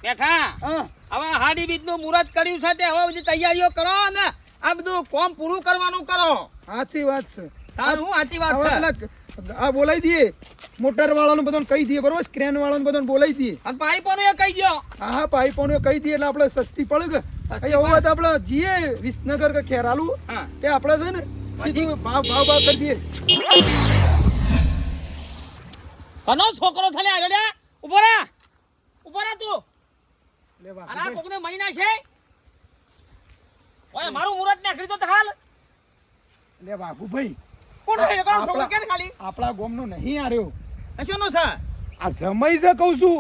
બેઠા હા હવે હાડી બીજ નું મુહૂર્ત કર્યું છે તે હવે બધી તૈયારીઓ કરો ને આ બધું કોમ પૂરું કરવાનું કરો. સાચી વાત છે. તારું શું સાચી વાત હવે છે? પેલા આ બોલાવી દઈએ મોટર વાળાનું બધાને કહી દઈએ બરોબર ક્રેન વાળાનું બધાને બોલાવી દઈએ. અને પાઇપોનું એ કહી દો. હા પાઇપોને કહી દઈએ એટલે આપણે સસ્તી પડે કે સસ્તી એવું હોય પડે. તો આપણે જઈએ વિસનગર કે ખેરાલુ હા. તે આપણે છે ને સીધું ભાવ કરી દઈએ. કનો છોકરો થલે આગળ લે ઉભો રે તું. લે વાહ, અરે આ કોકને મહિના છે ઓય મારું મુહૂર્ત ને ખરીદો તો હાલ લે વાઘુભાઈ કોણ હે કોણ છોકરો કે ખાલી આપણા ગામનો નહીં આર્યો અશોનો છે આ જમાઈ છે કહું છું.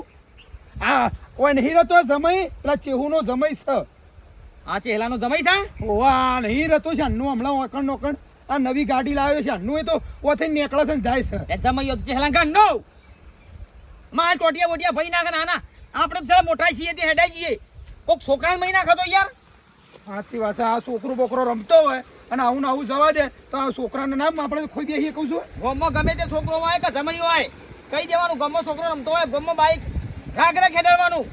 આ કોઈ નહીં રહેતો જમાઈ પેલા ચેહુનો જમાઈ છે. આ ચેલાનો જમાઈ છે ઓવા નહીં રહેતો છે અન્નું હમણાં ઓકણ નોકણ આ નવી ગાડી લાવ્યો છે અન્નું એ તો ઓથી નીકળે છે ને જાય છે. એ જમાઈ તો ચેલા કાન નો માં ટોટિયા બોટિયા ભઈ નાખે નાના આપણે જરા મોટા છીએ તે હેડાઈ જઈએ કોક છોકરા મહિના ખાતો યાર. સાચી વાત છે. આ છોકરો બોકરો રમતો હોય અને આવું ને આવું જવા દે તો આ છોકરાના નામ આપણે ખોઈ દઈએ કહું છું. ગોમમાં ગમે તે છોકરો હોય કે જમાઈ હોય કહી દેવાનું ગમો છોકરો રમતો હોય ગોમમાં બાઈક ઘાઘરા ખેડાડવાનું.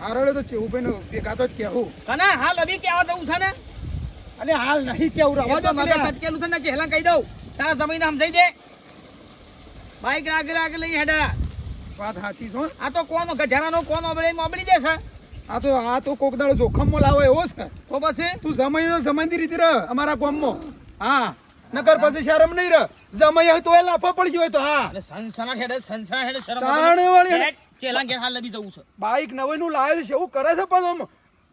આરડે તો ચેહુભાઈ ભેગા તો જ કહેવું. કને હાલ અભી કેવા દઉં છે ને અલે હાલ નહીં કેવું રવા દે મગજ અટકેલું છે ને ચહેલા કહી દઉં તારા જમીને સમજાઈ દે બાઈક આગળ લઈ હેડા. વાત સાચી છો. આ તો કોનો ગજારાનો કોનો મોબળી દે છે આ તો કોક દાડો જોખમમાં લાવે એવો છે. તો પછી તું જમાઈની રીતે રહ અમારા ગામમાં. હા નકર પછી શરમ નહીં રહ જમાઈ હોય તો એ લાફા પડી ગયો તો હા અરે સનસનાટ હેડે શરમ તાણે વાળી હેડ, ચેલા ઘેર હાલ લબી જવું છે બાઈક નવીનું લાવે છે એવું કરે છે પણ આમ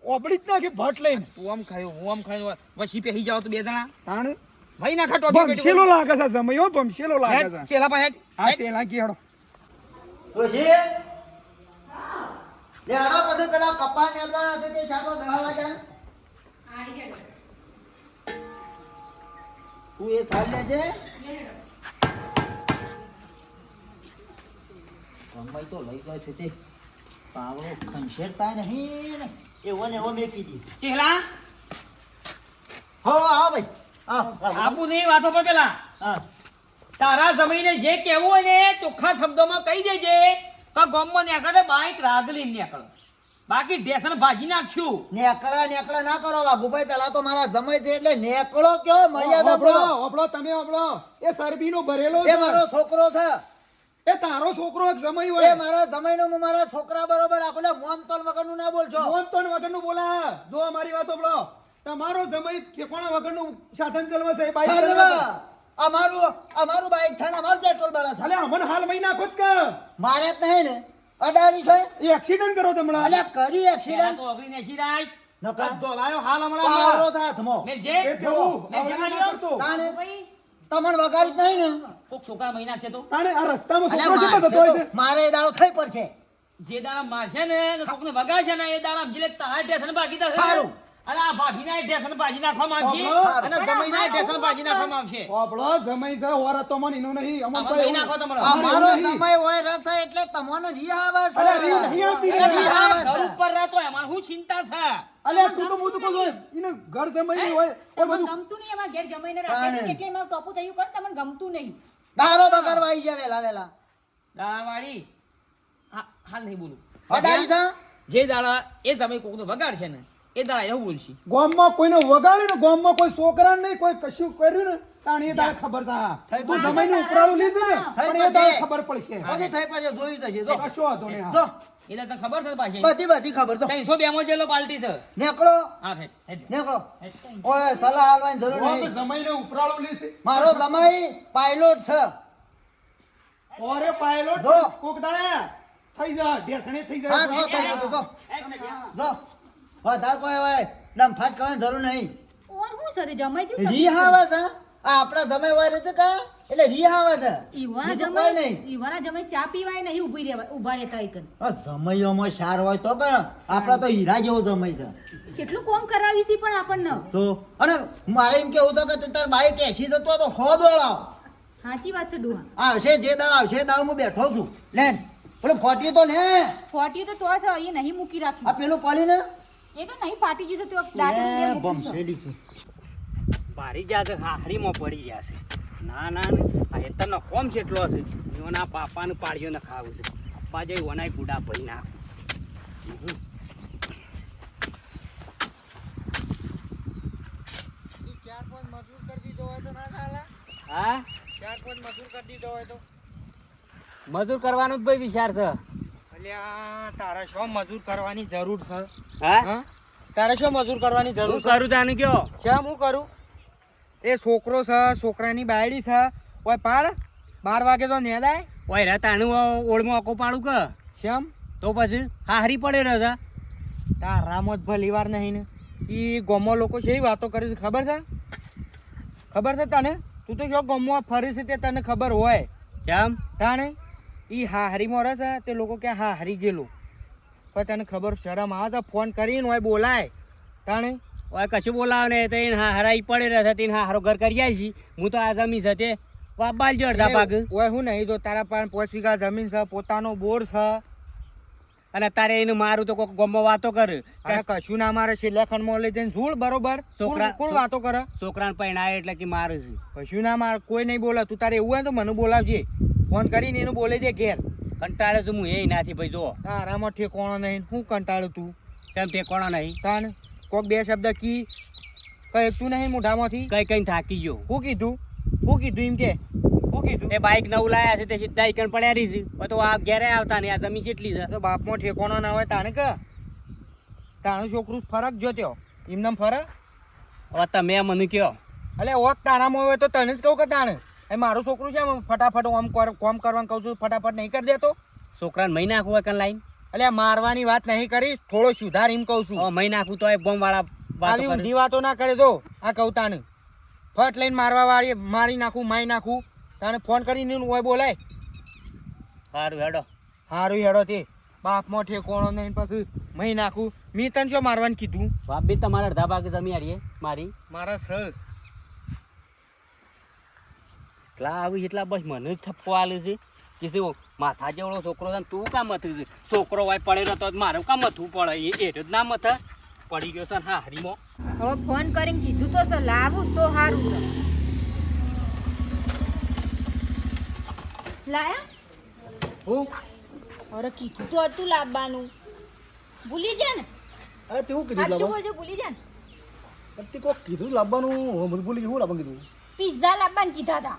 ઓબળી જ નાખી ભટ લઈને. તું આમ ખાયો હું આમ ખાયો વસી પહેરી જાવ તો બે જણા તાણે ભાઈ ના ખાટો ભમશેલો લાગે છે જમાઈ હો ભમશેલો લાગે છે. ચેલા પા હેડ હા ચેલા કી હેડો ડોશી લે આડો પછી પેલા કપા નેલવાના છે તે છાતો દહાવા જાય તું એ સાલ લેજે કમાઈ તો લઈ ગયો છે તે પાવડો ખંશેરતા નહીં ને એવો ને એવો મેકી દીધો. ચેલા હો આવો ભાઈ આવો આપુ નહીં વાતો પર પેલા હા તારા જમીને જે કહેવું હોય ને ચોખ્ખા શબ્દોમાં કહી દેજે કે ગામમાં નીકળે બાઈક રાગલી નીકળે બાકી ઢેસણ ભાજી નાખશું. નેકળા ના કરો વાઘુભાઈ પેલા તો મારા જમાઈ છે એટલે નેકળો કયો મર્યાદા બોલો ઓબળો તમે ઓબળો એ સરબીનો ભરેલો એ મારો છોકરો છે એ તારો છોકરો એક જમાઈ એ હોય મારા જમાઈનો હું મારા છોકરા બરોબર આપણે મોન તોલ વગરનું ના બોલશો મોનતોન વગરનું બોલા જો અમારી વાત ઓબળો તમારો જમાઈ ઠેકોણા વગરનું સાધન ચલવા છે બાઈક ચાલવા. અમારું બાઈક છે ને અમારું પેટ્રોલ બળે છે અલે અમન હાલ મહી નાખો જ કે મારે જ નહીં ને અડાડી છે એ એક્સિડન્ટ કરો તમને અલ્યા કરી પેલા એક્સિડન્ટ તો અગરી નેસી રાખ નકા ધો લાયો હાલ પાવરો હમણાં થાય હાથમાં મેં જે એ જેવું મેં આવડે જવા ના દ્યો. કરતો. તાણે તમને વગાડી જ નહીં ને કોક છોકરા મહિના છે તો તાણે આ રસ્તામાં અલ્યા છોકરો કેટલો થતો હોય છે મારે એ દાડો થઈ પડશે જે દાડા મારશે ને તો કોકને વગાડશે ને એ દાડા સમજી લે તારા ઢેસણ ભાગી દે સારું. અને આ ભાભીના ઢેસણ ભાજી નાખવામાં આવશે સારું. અને ગમઈના ઢેસણ ભાજી નાખવામાં આવશે. ઓબળો જમાઈ છે હોરા તો મને એનો નહીં અમન આમાં મહી નાખો તમારો. અમારો સમય હોય રસ એટલે તમને રી આવે છે અરે રી નહીં આવતી રે. રી આવે ઘર છે. ઉપર રહેતો એમાં શું ચિંતા છે અલે તું તો મોટું કહો એને ઘર જમાઈ નહીં હોય એ બધું ગમતું નહીં એમાં ઘેર જમાઈને રાખે છે એટલે એમાં ટોપું થયું કર તમને ગમતું નહીં દારો બગાડવા આવી જાય વેલા દાડાવાળી હાલ નહીં બોલું અડાડી છે જે દાડા એ તમે કોકને વગાડશે ને એ દાડા એવું બોલશે ગામમાં કોઈને વગાડ્યું ને ગામમાં કોઈ છોકરા નહીં કોઈ કશું કર્યું ને તાણે એ તારે ખબર છે હા થઈ તું પડશે. જમાઈને ઉપરાળું લીધું ને થઈ પણ એ તારે પડશે. ખબર પડશે બધી થઈ પડશે જોઈ જશે જો કશો વાંધો નહીં હા જો એ દાડા તને ખબર છે પાછી બધી ખબર તો 302 માં જેલો પાલટી છે નેકળો હા હેડ હેડ નેકળો ઓય સલાહ હાલવાની જરૂર ગામ નહીં જમાઈને ઉપરાળું લીધું મારો જમાઈ પાયલોટ છે ઓરે પાયલોટ જો. કોક દાડે થઈ જા ઢેસણે થઈ હા જાય જો થઈ ગયું જો જો વધારે કોઈ હોય લંફાજ કરવાની જરૂર નહીં ઓન હું સરે જમાઈ થયું રી આવે છે આ આપણા જમાઈ હોય રહે છે કા એટલે રી આવે છે ઈવાના બીજું કોઈ જમાઈ નહીં ઈવાના જમાઈ ચા પીવાય નહીં ઊભા રહેતા એકન આ જમાઈઓમાં સાર હોય તો પણ આપણા તો હીરા જેવો જમાઈ છે કેટલું કોમ કરાવી છે પણ આપણને તો અને મારે એમ કેવું તો કે તાર બાઈક એસી જતો હોય તો હો દોડાવ સાચી વાત છે ડોહા આવશે જે દાળ આવશે એ દાળ હું બેઠો છું લે પેલું ફોટી તો લે ફોટી તો છે એ નહીં મૂકી આ રાખ્યું પેલું પડી ને એ તો નહીં ફાટી જશે તો દાદા એ ભમસેલી છે પારી જશે હારીમાં પડી જશે ના ના આ એતરનો કોમ જેટલો હશે એના પાપાને પાડ્યો ને ખાવું છે પપ્પા જઈ વનાય ગુડા ભરી નાખ હા મજૂર કરવાનો જ ભાઈ વિચાર છે. અલ્યા તારે શું મજૂર કરવાની જરૂર છે? હા હા તારે શું મજૂર કરવાની જરૂર હું છે? કરું તાને કયો શેમ હું કરું? એ છોકરો છે, છોકરાની બાયડી છે, ઓય પાડ 12 વાગે તો નેદાય. ઓય રે તાણું ઓળમાં આખો પાડું કે શેમ? તો પછી હારી પડે રહે છે. તારામાં જ ભલી વાર નહીં ને ઈ ગોમો લોકો છે વાતો કરે છે ખબર છે? ખબર છે તને? તું તો જો ગોમો ફરી છે તે તને ખબર હોય. કેમ તાણે ઈ હારી મોરે છે તે લોકો કે હારી ગયેલું, પણ તને ખબર શરમ આવે છે? ફોન કરીને હોય બોલાય તાણે. ઓય કશું બોલાવે ને તો એને હારાઈ પડે રહે છે, તેને હારો ઘર કરી આવી છે. હું તો આ જમી છે તે વાબાલ જો અડધા ભાગ. ઓય હું નહીં જો તારા પાસે 5 વીઘા જમીન છે, પોતાનો બોર છે, અને તારે એને મારું તો કોક ગમમાં વાતો કરે અને કશું ના મારે છે લેખનમાં લઈ જઈને ઝૂળ બરોબર. છોકરા- કોણ વાતો કરે? છોકરાને પૈણાય એટલે કે મારે છે. કશું ના મારે, કોઈ નહીં બોલે. તું તારે એવું હોય ને તો મને બોલાવજે, ફોન કરીને એનું બોલાવી દે ઘેર. કંટાળે તો હું એ નાથી ભાઈ જો તારામાં ઠેકોણો નહીં, હું કંટાળું તું કેમ ટેકોણો નહીં. તાને કોક 2 શબ્દ કી કઈ તું નહીં મોઢામાંથી? કઈ કઈ થાકી ગયો. હું કીધું? હું કીધું એમ કે હું કીધું? એ બાઈક નવું લાયા છે તે સીધા ઈકણ પડ્યા રહી છે. હવે તો આ ઘેરે આવતા ને આ જમી કેટલી છે. તો બાપમાં ઠેકોણો ના હોય તાણે કે તાણું છોકરું ફરક જો ત્યો એમને ફરક. હવે તમે મને કયો અલે ઓત તારામાં હોય તો તને જ કહું કે તાણે એ મારું છોકરું છે ફટાફટ કોમ કરવાનું કહું છું, ફટાફટ નહીં કરી દેતો. છોકરાને મહી નાખવું હોય કન લાઈન. અલે મારવાની વાત નહીં કરીશ, થોડો સુધાર એમ કહું છું. હવે મહી નાખવું તો બોમ વાળા આવી ઊંધી વાતો ના કરે તો આ કહું તાને ફટ લઈને મારી નાખું, મારી નાખું. તાને ફોન કરીને હોય બોલાય. સારું હેડો. હારું હેડો તે બાપમાં ઠેકોણો નહીં, પછી મહી નાખું. મેં તને શું મારવાનું કીધું? બાપ બી તમારા અડધા ભાગે જમી હારીએ મારી. મારા સર એટલા આવી એટલા બસ મને જ થપ્પો આલે છે કે શું માથા જેવડો છોકરો છે ને તું કામ મથું છે. છોકરો હોય પડેલો તો મારે કામ મથવું પડે. એ જ ના મથે પડી ગયો છે ને હા હરીમો. હવે ફોન કરીને કીધું તો સર લાવું તો સારું છે. લાયા? હું અરે કીધું તો હતું લાવવાનું. ભૂલી જા ને. અરે તે હું સાચું બોલજો, ભૂલી જા ને. તે કોક કીધું લાવવાનું, હું ભૂલી ગયું. હું લાવવાનું કીધું? પિઝા લાવવાનું કીધા હતા.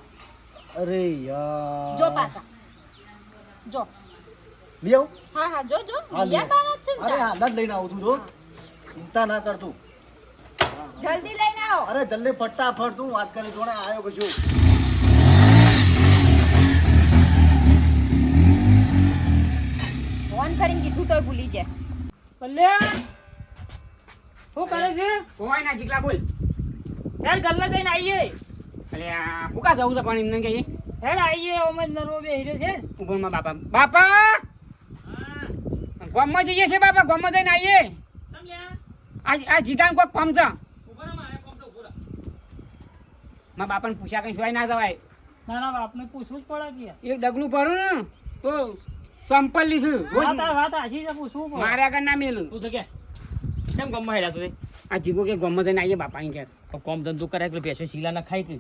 અરે યાર જો પાછા જો. લઈ આવું? હા હા જો જો હા, લિયા બાળક છે ને અરે તાર. હાલ જ લઈને આવું છું. જો ચિંતા ના કરતું. જલ્દી લઈને આવો. અરે જલ્દી ફટાફટ તું વાત કરી જોડે આવ્યો કશું. ફોન કરીને કીધું તોય ભૂલી જાય. ભલે શું કરે છે? કોઈ ના જીગલા બોલ. યાર ગલ્લા જઈને આવીએ. અરે આ ભૂકા જવું છે પણ એમને કહીએ હેડ આવીએ ઓમજ નરવો બે હીરો છે. ઉભરમાં બાપા. બાપા ગામમાં જઈએ છે બાપા, ગામમાં જઈને આવીએ. આ જીગાન કોઈક કામ છે. મારા બાપાને પૂછ્યા કઈ સિવાય ના જવાય. ના ના બાપને પૂછવું જ પડે કે એક ડગલું ભરું ને તો સંપલ લીધું. વાત આશી છે પૂછવું પડે. મારે આગળ ના મેલું. તું તો કે કેમ ગામમાં હેડા તું? આ જીગો કે ગામમાં જઈને આવીએ બાપા અહીં કે કોમ ધંધો કરે એટલે ભેંસો શીલા ના ખાઈ કે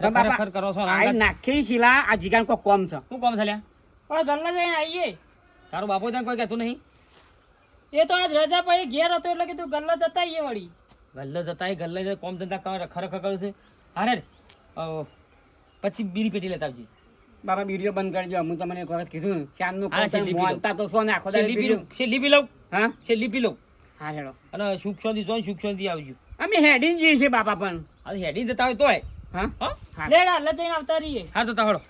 ખરેખર કરો છો. આ નાખી શીલા આ જીગાન કોઈ કોમ છે. શું કોમ છે લ્યા? હવે ગલ્લા જઈને આવીએ. તારું બાપુ ત્યાં કોઈ કહેતું નહીં? એ તો આજ રજા પડી ઘેર હતો એટલે કીધું ગલ્લા જતા આવીએ વળી. ગલ્લે જતા ગલ્લે કોમ ધંધા ખરેખર કરું છે. અરે પછી બીડી પેટી લેતા આવજી. બાપા વિડીયો બંધ કરજો. હું તમને એક વખત કીધું ને ચાંદનું મોનતા તો સો ને આખો છેલ્લી પી લઉં. હા છેલ્લી પી લઉં. હા હેડો. અને સુખ શાંતિ જો સુખ શાંતિ આવજો. અમે હેડીને જઈએ છીએ બાપા પણ. આ હેડીને જતા હોય તોય. હા હા લેડ હાલ જઈને આવતા રહીએ. હા જતા હળો.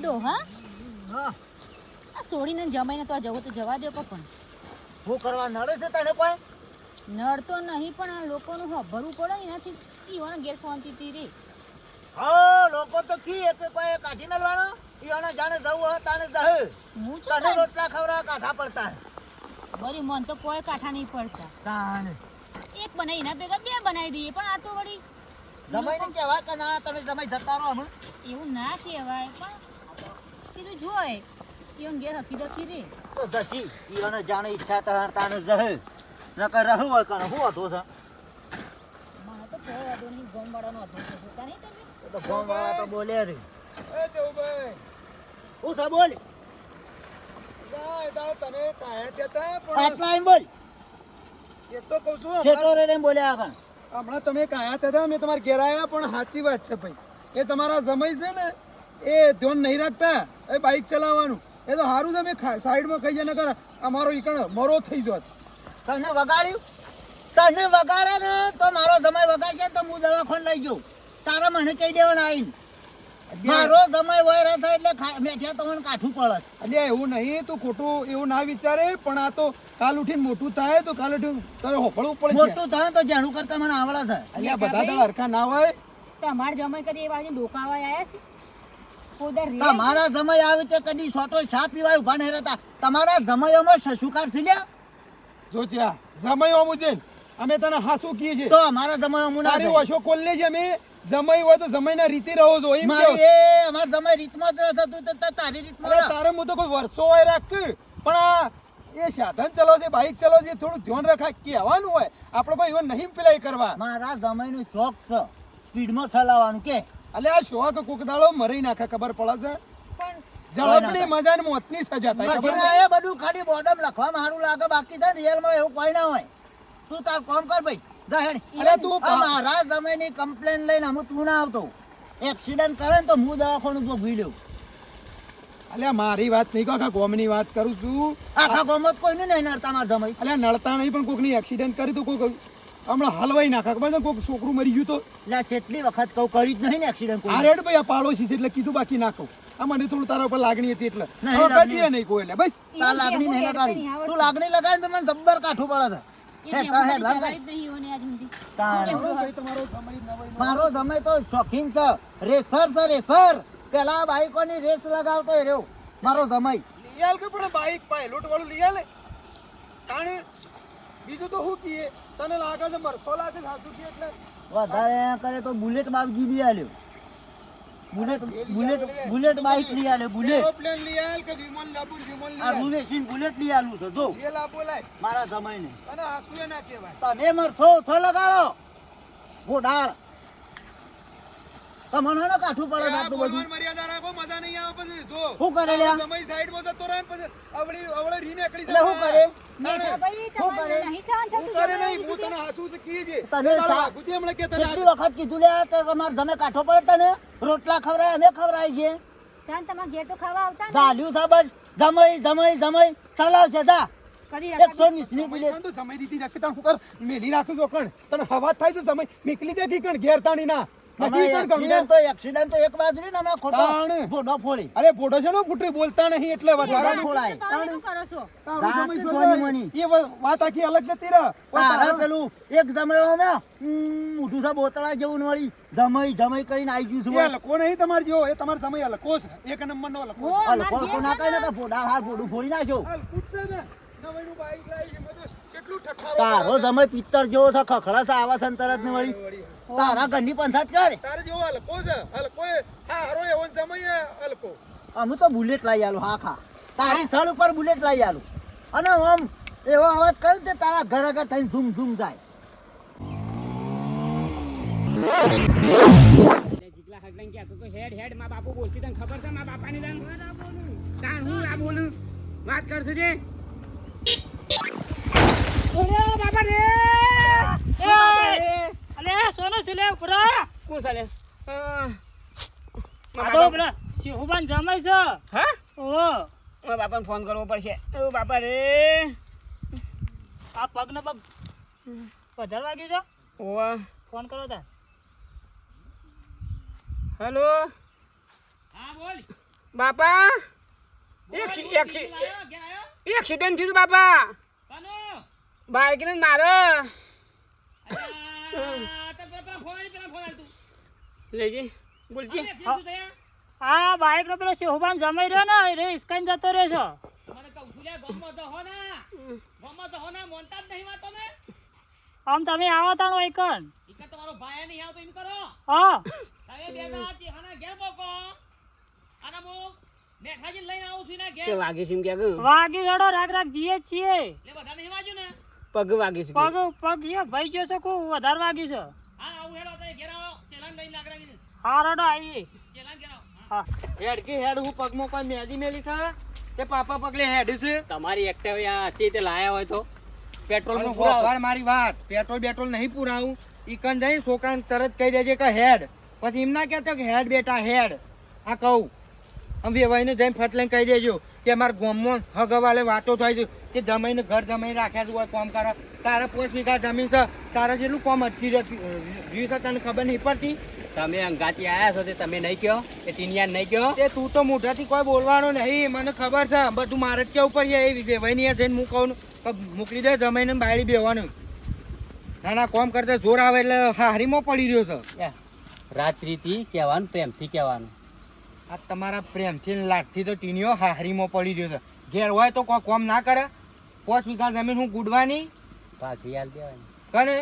ડોહા હા આ છોડીને જમાઈને તો આ જવો તો જવા દો પણ હું કરવા નડે છે તને કોઈ? નડતો નહીં પણ આ લોકોનું ભરવું પડે ને એનાથી ઈવાને ઘેર શાંતિથી રે. હા લોકો તો કી એક કોઈ કાઢી ન લેવાનો. ઈવાને જાણે જવું હોય તાણે જાહે. હું તને છું રોટલા ખવડાવવા કાઢા પડતા હે. બરી મન તો કોઈ કાંઠા નહીં પડતા. તાણે એક બનાવી એના ભેગા 2 બનાવી દઈએ પણ આ તો વળી જમાઈને કહેવાય કે ના તમે જમાઈ જતા રહો હમણાં. એવું ના કહેવાય પણ કીધું જોય ઈવન ઘેર હકી રે. તો જશી ઈવાને જાણે ઈચ્છા તાણે જહે. નકર રહું હોય કણ હું હતો છે. મને તો કોઈ વાંધો નહીં ગમવાળાનો હતો છે જોતા નહીં તમે. એ તો ગામવાળા તો બોલે રે. એ જવુભાઈ હું છે બોલ. આટલા એમ બોલ એ તો કહું છું છેટો રે એમ બોલ્યા આગળ હમણાં તમે કાયા હતા મેં તમારે ઘેર આયા પણ સાચી વાત છે ભાઈ એ તમારા સમય છે ને એ ધ્યાન નહીં રાખતા એ બાઇક ચલાવવાનું એ તો સારું તમે સાઈડમાં ખાઈ જાય નકર અમારો ઈકણ મરો થઈ જોત તને વગાડ્યું તને વગાડે ને તો મારો સમય વગાડશે ને તો હું દવાખાને લઈ જાઉં તારે મને કહી દેવાનું આવીને મારો સમય વય થાય એટલે મેઠિયા તમને કાઠું પડે અલ્યા એવું નહીં તું ખોટું એવું ના વિચારે પણ આ તો કાલ ઉઠીને મોટું થાય તો કાલ ઉઠીને તારે હોફળવું પડે છે મોટું થાય તો જાણું કરતા મને આવડા થાય અલ્યા બધા દળ હરખા ના હોય તમારે જમાઈ કરી એ બાજુ ડોકાવા આયા છે કોદર રે તમારા સમય આવે તે કદી સોટો ચા પીવાય ઉભા નહીં રહેતા તમારા સમયોમાં સસુકાર છે લ્યા જો છે જમાયો મુજે અમે તને હાસુ કીએ છે તો અમારા સમયોમાં ના તારી થાય. ઓછો કોલ્લે છે અમે જમાઈ હોય તો જમાઈના રીતિ રહો છો એમ મારી કહો. એ અમાર સમય રીતમાં જ રહેતો તું તો તારી રીતમાં અરે રહ. તારે હું તો કોઈ વર્ષો હોય રાખ પણ આ એ સાધન ચલાવો છે બાઇક ચલાવો છે થોડું ધ્યાન રખાય કહેવાનું હોય આપણે કોઈ એવો નહીં પેલા કરવા મારા સમયનો શોખ છે સ્પીડમાં ચલાવવાનું કે અલે આ શોખ કોક દાડો મરી નાખે ખબર પડે છે પણ ઝડપની મજા ને મોતની સજા થાય ખબર પણ એ બધું ખાલી બોર્ડમ લખવા મારું લાગે બાકી છે રિયલમાં એવું કોઈ ના હોય તું તાર કામ કર ભાઈ જા હેડ. અરે તું આ મારા સમયની કમ્પ્લેન લઈને હું તું ના આવતો એક્સિડન્ટ કરે ને તો હું દવાખાનું ભોગવી લઉં અલ્યા મારી વાત નહીં કહો આખા ગોમની વાત કરું છું આખા ગામમાં કોઈને નહીં નડતા મારા સમય અલ્યા નડતા નહીં પણ કોકની એક્સિડન્ટ કરી તો કોક હમણાં હલવાઈ નાખા ખબર છે કોક છોકરું મરી ગયું તો એટલે કેટલી વખત કહું કરી જ નહીં ને એક્સિડન્ટ આ રેડ ભાઈ આ પાડોશી છે એટલે કીધું બાકી નાખો આ મને થોડું તારા ઉપર લાગણી હતી એટલે નહીં, હવે લાગણી. કદીએ નહીં કોઈ એટલે બસ તાર લાગણી નહીં લગાડી તું લાગણી લગાડી તો મને જબ્બર કાઠું પડે છે હેડ, તાર હેડ, લાગ, લાગ. નહીં ઓને આજ સુધી તાણ. ભાઈ તમારો સમય નવાઈ મારો સમય તો શોખીન છે રેસર છે રેસર પેલા બાઈકોની રેસ લગાવતો એ રહ્યો મારો સમય લિયાલ કે પણ બાઈક પાયલોટ વાળું લિયાલ તાણે બીજું તો શું કીએ તને લાગે છે મરસો લાગે છે સાચું કે એટલે વધારે કરે તો બુલેટ બાપજી બી આલ્યો બુલેટ બાઈક લઈ આલ્યો બુલેટ એરોપ્લેન લિયાલ કે વિમાન લાબુ વિમાન આ લિયાલ રૂવેશીન બુલેટ લઈ આલું છે જો જે લાબો લાય મારા સમય ને અને હાસુએ ના કહેવાય તમે મરશો છો લગાડો ગોડાળ તમને ને કાઠું પડે છે આ આટલું બોલવાની બધું મર્યાદા રાખો મજા નહીં આવે પછી જો શું કરે લ્યા સમય સાઈડમાં જતો રહે ને પછી અવળી રી નીકળી એટલે શું કરે મેઠા ભાઈ તમારે નહીં સહન થતું હું કરે નહીં હું તને હાસુ છે કીએ છે તને ગુજી હમણાં કે તને કેટલી વખત કીધું લે તો અમાર તમે કાઠો પડે તને રોટલા ખવડાય અમે ખવડાય છે તાન તમારે ઘેર તો ખાવા આવતા ને ચાલ્યું છે બસ જમઈ ચલાવ છે જા કરી 120 ની બુલેટ સમય તો સમય દીધી રાખી તા હું કર મેલી રાખું છો કણ તને હવા થાય છે સમય નીકળી દે કણ ઘેર તાણી ના નહીં કણ ગમે એક્સિડન્ટ તો એક બાજુ ને અમે ખોટો તાણ. ભોડો ફોડી અરે ફોટો છે ને ફૂટરી બોલતા નહીં એટલે વધારે ફોડાય શું કરો છો તારો સમય રાત જોડવાય. સોની એ વાત આખી અલગ છે તેરા તારા પેલું એક જમયો અમે મોઢું છે બોતળા જેવું વળી જમઈ કરીને આવી ગયું એ છું લખો નહીં તમારે જેવો એ તમારે સમય લખો છે એક નંબર નો લખો ઓ, હાલ માર કોણ ના કઈ ના ફોડા હાલ ફોડું ફોડી નાખ્યો હાલ પૂછશે ને નવાઈનું બાઈક લાવી છે બધું કેટલું ઠઠારો તારો જમઈ પિત્તર જેવો છે ખખડા છે આવા સંતરત ને વળી તારા ઘરની પંચાયત કર તારે જેવો હલકો છે હલકો એ હા હરો એવો સમય હલકો અમે તો બુલેટ લઈ આલું હા ખા તારી સ્થળ ઉપર બુલેટ લઈ આલું અને આમ એવો અવાજ કરે તે તારા ઘર આગળ થઈને ઝૂમ ઝૂમ જાય જીગલા હગલાઈ ગયા તો હેડ હેડ માં બાપુ બોલતી તને ખબર છે માં બાપાની તને તાણ હું આ બોલું વાત કરશે જે ઓરે બાપા રે અલે સોનો સિલે ઉપરા કોણ ચાલે આ તો પેલા શિહુબાન જમાઈ છે હા ઓ મારા બાપાને ફોન કરવો પડશે ઓ બાપા રે આ પગ ને પગ વધારે વાગ્યું છે ઓવા ફોન કરો તાર હેલો હા બોલ બાપા એક્સિડન્ટ થયું બાપા કાનો બાઈક ને મારો લેજી બોલજી આ બાઈક નો પેલો શિહુબાન જમાઈ રહ્યો ને રે સ્કાઈન જતો રહ્યો છે આમ તમે આવો તાણો એકન હા કે વાગે છે એમ ક્યાં વાગી જડો રાગ રાગ જીએ જ છીએ પગ વાગે છે પગ પગ છે ભાઈ જો છો કો વધારે વાગ્યું છે હા રડો આવી હા હેડ કે હેડ હું પગમાં કોઈ મેજી મેલી છે તે પાપા પગલે હેડ છે. તમારી એક્ટિવા હતી તે લાયા હોય તો પેટ્રોલ નું ગોપાળ મારી વાત, પેટ્રોલ બેટ્રોલ નહીં પુરાવું. ઈકન જઈ છોકરાને તરત કહી દેજે કે હેડ. પછી એમ ના કહેતો કે હેડ બેટા હેડ. આ કહું આમ વેવાઈને જઈને ફટ લઈને કહી દેજો કે અમારા ગામમાં હગવાલે વાતો થાય છે કે જમાઈને ઘર જમાઈ રાખ્યા છે હોય કોમ કરે. તારે 5 વીઘા જમીન છે, તારે જેટલું કોમ અટકી રહ્યું છે તને ખબર નહીં પડતી. તમે અંગાથી આયા છો તે તમે નહીં કહો એ ટીનિયા નહીં કહો. તે તું તો મોઢાથી કોઈ બોલવાનો નહીં, મને ખબર છે. બધું મારે જ કેવું પડે એ વેવાઈને જઈને હું કહું કે મોકલી દે જમાઈને બાયડી બેવાનું. ના ના કોમ કરતા જોર આવે એટલે હારીમાં પડી રહ્યો છે. રાત્રિથી કહેવાનું પ્રેમથી કહેવાનું. આ તમારા પ્રેમથી ને લાગથી તો ટીનીઓ હારીમાં પડી રહ્યો છે. ઘેર હોય તો કોઈ કોમ ના કરે. 5 વીઘા જમીન હું ગુડવાની ભાગી હાલ દેવાની. કરે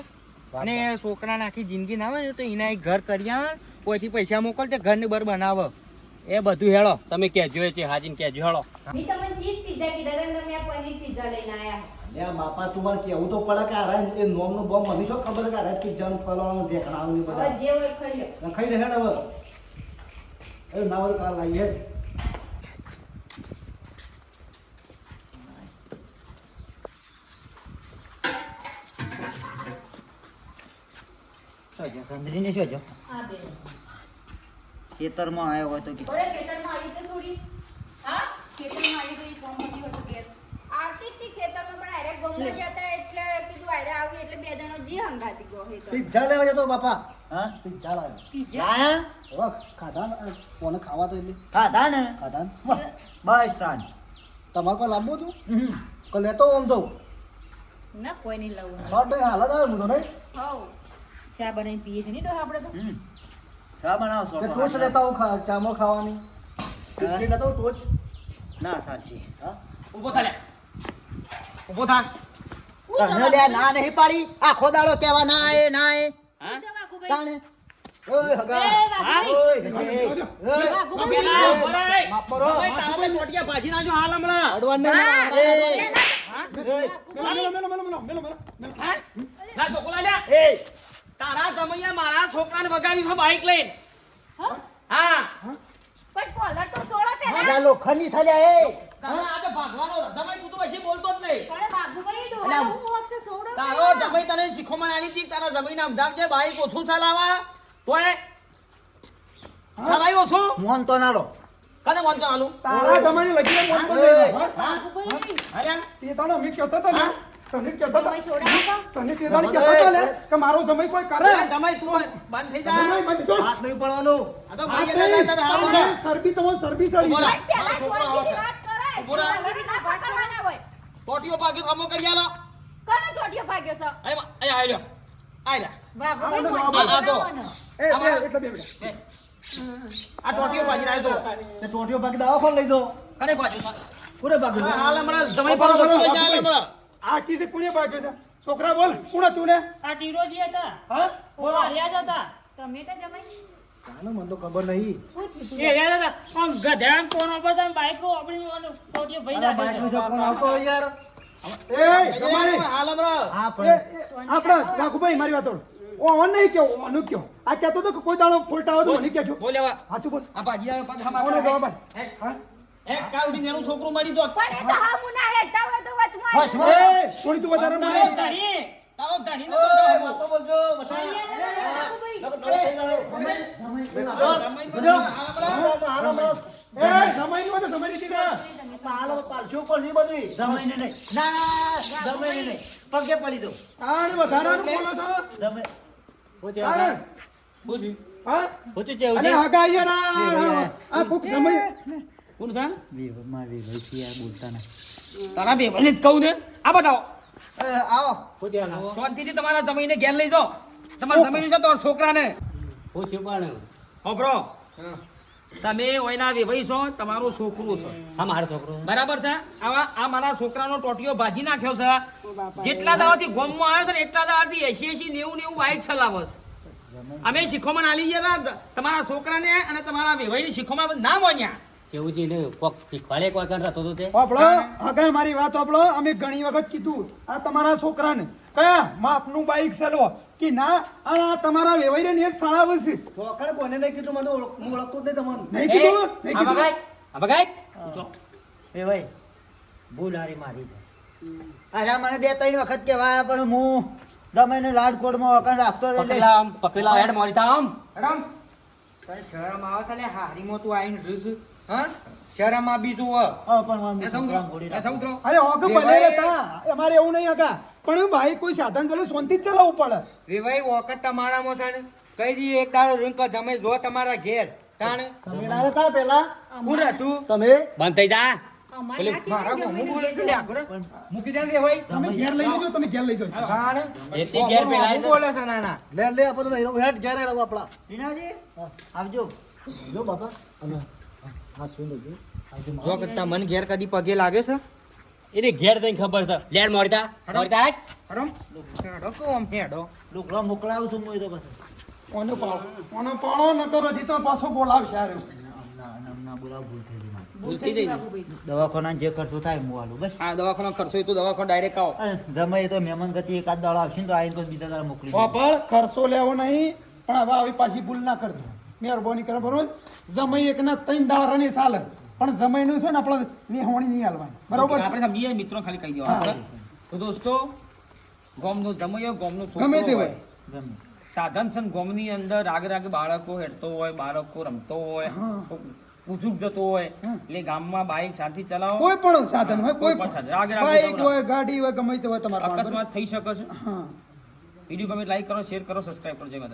અને છોકરાને આખી જિંદગી ના હોય ને તો એના એક ઘર કરી આવે પછી પૈસા મોકલ તે ઘરને બર બનાવે. એ બધું હેળો તમે કહેજો એ છે હાજીને કહેજો હેળો. મેં તમને ચીઝ પિઝા કીધા હતા ને તમે આ પનીર પિઝા લઈને આયા. લે બાપા તું મને કેવું તો પડે કે આરા એ નોમનો બોમ્બ મને શું ખબર છે કે આરા પિઝાનું ફલાવાનું દેખણાવું ને હવે બધા જે હોય ખાઈ લો. ખાઈ રહે હવે એ નાવર કાર લાવીએ સંદરીને શું જો હા બે ખેતરમાં આવ્યો હોય તો ઓરે ખેતરમાં આવી તો થોડી. હા ખેતરમાં આવી તો ઈ કોમ હતી હતો ઘેર. આવતી હતી ખેતરમાં પણ આરે ગમમાં જતા એટલે કીધું આરે આવી એટલે બે જણો જી હંગાતી ગયો હે તો. પિઝા લેવા જતો બાપા હા પિઝા લાવ્યો પિઝા ઓહ ખાધા ને કોને ખાવા તો એટલે ખાધા ને ખાધા ને બસ તાન તમારે કોઈ લાંબુ હતું કો લેતો આમ તો ના કોઈ નહીં લવું. શોર્ટ લઈને હાલ જ આવે હું તો નહીં હવ ચા બનાવીને પીએ છે નહીં તો આપણે તો. શા બનાવો કે ટોચ લેતા હું ચામો ખાવાની બિસ્કિટ લેતા હું ટોચ ના સાચી હા ઊભો થા લે ઊભો થા. તને લે ના નહીં પાડી આખો દાડો કેવા ના એ ના એ હા તાણે ઓય હગા હા? ઓય માપરો ભાજી નાખજો હાલ હમણાં. અડવાન ને ના ઢોકળા લે. તારા સમયે મારા છોકરાને વગાવી છે બાઈક લઈને. હા પણ કોલર તો સોળો પહેલા. આ લોખંડી થલ્યા એ તારા આજે ભાગવાનો જમાઈ તું તો પછી બોલતો જ નહીં. પણ બાબુભાઈ ડોહા હું વખતે સોડો તારો જમાઈ તને શીખોમણ આલી હતી તારા જમાઈને અમદાવાદ છે બાઈક ઓછું ચલાવા તોય ચલાવી ઓછું મોન તો નારો કને વાંચો આલું તારા જમાને લગી મન તો નહીં હા? બાબુભાઈ અરે તે તાણો અમે કહેતો હતો ને તને કહેતો હતો તમે સોડા આપો. તને તે તાણે કહેતો હતો ને કે મારો સમય કોઈ કરે જમાઈ તું બંધ થઈ જા. જમાઈ બંધ કર. હાથ નહીં પડવાનું આ તો હાથ ભાઈ નહીં. દાદા હારું છે. તમારે સરબી તમારે સરબી સળી ઉભો છે. રહો. પહેલા સોળકીની વાત કરાય. ઉભો રહો. સોળકીની ના પકડવાના હોય. ટોટીઓ પાકી કામો કરી આલો. કોનો ટોટિયો ભાગ્યો છે? અહીં આયો આયલા. બાબુભાઈ આ મોઢું આ તો. બનાવવાનો. એ અમારે- એટલે બે મિનિટ. આ ટોટીઓ પાકી આવ્યો તો તે ટોટીઓ બાકી દવાખાને લઈ જાઓ કને પાછું કોને બાકી હાલ હમણાં જમાઈ પર બરાબર, બધું બરાબર, જાય હમણાં. આ કિસે કોને ભાગ્યો છે છોકરા બોલ કોણ હતું ને આ ટીરોજી હતા હા બોલો હરિયા જ હતા તમે તો જમાઈ જાણે મને તો ખબર નહીં એ રહ્યા હતા આમ ગધેડા કોણ ઉપર હતા બાઈક નો આપણી ટોટીઓ ભાઈ અરે બાઈક નો ફોન આવતો હોય યાર એ જમાઈ હાલ હમણાં હા એ, પણ આપણા વાઘુભાઈ મારી વાત ઓળ ઓ અન નહીં કેવું અનુ કયો આ કહેતો તો કે કોઈ દાડો ફોલ્ટ આવે તો મને કહેજો બોલ લેવા સાચું બોલ આ ભાજી આવે પાછા કોને મારા જવાબ આપ? હા એક કાવડી નેનું છોકરું મળી જો પણ એ તો હા મુના હેડતા હોય તો વચમાં બસ આવી. બસ. એ થોડી તું વધારે તારો મને ધણી તારો ધણીને ઓય, તો વાતો બોલજો બધા એ સમયની વાત સમય લીધી ને પાલશું પડશે બધી જમાઈને નહીં ના ના જમાઈને નહીં પગે પડી દો તાણ વધારાનું બોલો છો જમે તાણ બુજી હા હોતી છે અને આગા અહીંયા આ કોક સમય કોણ છે મારી ભાઈ આ બોલતા ના તારા બે મને જ કહું ને આ બતાવો આવો શાંતિથી તમારા જમીને ઘેર લઈ જાઓ તમારા જમીન છે તો છોકરાને પૂછ્યું પણ હોભરો તમે ઓયના વેભાઈ છો તમારું છોકરું છે હા મારો છોકરો બરાબર છે આવા આ મારા છોકરાનો ટોટીઓ ભાજી નાખ્યો છે જેટલા દાવાથી ગોમમાં આવ્યો છે ને એટલા દાવાથી 80 90 બાઈક ચલાવે છે અમે શીખોમાં આલી ગયા હતા તમારા છોકરાને અને તમારા વેભાઈની શીખોમાં ના મોન્યા શિવજી ને કોક શીખવાડે કોઈ કન રહેતો હતો તે આપણો આગળ મારી વાત આપણો અમે ઘણી વખત કીધું આ તમારા છોકરાને કયા માપનું બાઈક ચલાવો કે ના આ તમારા વેવાઈને ને જ સળાવે છે ચોકડ કોને નહીં કીધું મને હું ઓળખતું જ નહીં તમને નહીં કીધું નહીં આ કીધું બગાઈ આ બગાઈ પૂછો એ ભાઈ ભૂલ હારી મારી છે અરે મને 2-3 વખત કહેવાય પણ હું જમાઈને લાડકોડમાં વખાણ રાખતો એટલે પકડેલા આમ પકડેલા હેડ મોરી થા આમ રમ તને શરમ આવે છે લે હારીમાં તું આવીને રીસ હા શરમ આ બીજું પણ આમ છોકરાને ઘોડી રાખો. અરે ઓગ ભલે રહેતા અમારે એવું નહીં હકા પણ બાઈક કોઈ સાધન ચાલે શાંતિ જ ચલાવવું પડે વેવાઈ વખત તમારામાં છે ને કઈ દી એક દાડો રિંક જમે જો તમારા ઘેર તાણ તમે ના રહેતા પેલા હું હતું તમે બંધ થઈ જા મારા ગમું બોલે છે લે આગળ મૂકી દે વેવાઈ તમે ઘેર લઈ જજો તમે ઘેર લઈ જજો તાણ એથી ઘેર પેલા ગમું બોલે છે નાના લે લે આપણે તો હીરો હેડ ઘેર હેડ આપણા વિનાજી આવજો જો બાપા અને હા શું લેજો આવજો જો કરતા મન ઘેર કદી પગે લાગે છે એને ઘેર જઈને ખબર છે લેડ મોરી થા હેડ. હરમ હેડો કો આમ હેડો લુકડો મોકલાવું છું હું એ તો પછી ઓનો પાડો ન કરો હજી તો પાછો બોલાવશે હારે ના બોલાવ ભૂલ થઈ ગઈ મારી. ભૂલ થઈ ગઈ. દવાખાના જે ખર્ચો થાય હું આલું બસ હા દવાખાનો ખર્ચો એ તો દવાખાનો ડાયરેક્ટ આવો જમાઈ તો મહેમાન ગતિ એકાદ દાડો આવશે ને તો આવીને તો બીજા દાડે મોકલી દે. પણ ખર્ચો લેવો નહીં પણ હવે આવી પાછી ભૂલ ના કરજો મહેરબાની કરો બરોબર જમાઈ એકના 3 દાડાની ચાલે પણ જમાઈનું છે ને આપણે નિહોણી નહીં હાલવાની બરોબર છે? આપણે સમજીએ મિત્રો ખાલી કહી દેવાનું તો દોસ્તો ગોમનો જમયો ગોમનો છોકરો ગમે તે હોય હોય. જમી. સાધન છે ને ગોમની અંદર રાગે રાગે બાળકો હેડતો હોય બાળકો રમતો હોય ઉજુક જતો હોય એટલે ગામમાં બાઇક સાથે ચલાવો કોઈ પણ સાધન હોય કોઈ કોઈ પણ પણ સાધન. રાગે રાગે બાઈક જવડાવો. હોય ગાડી હોય ગમે તે હોય તમારા પાસે. અકસ્માત થઈ શકે છે હા વિડીયો ગમે લાઈક કરો શેર કરો સબસ્ક્રાઈબ કરો જય માતા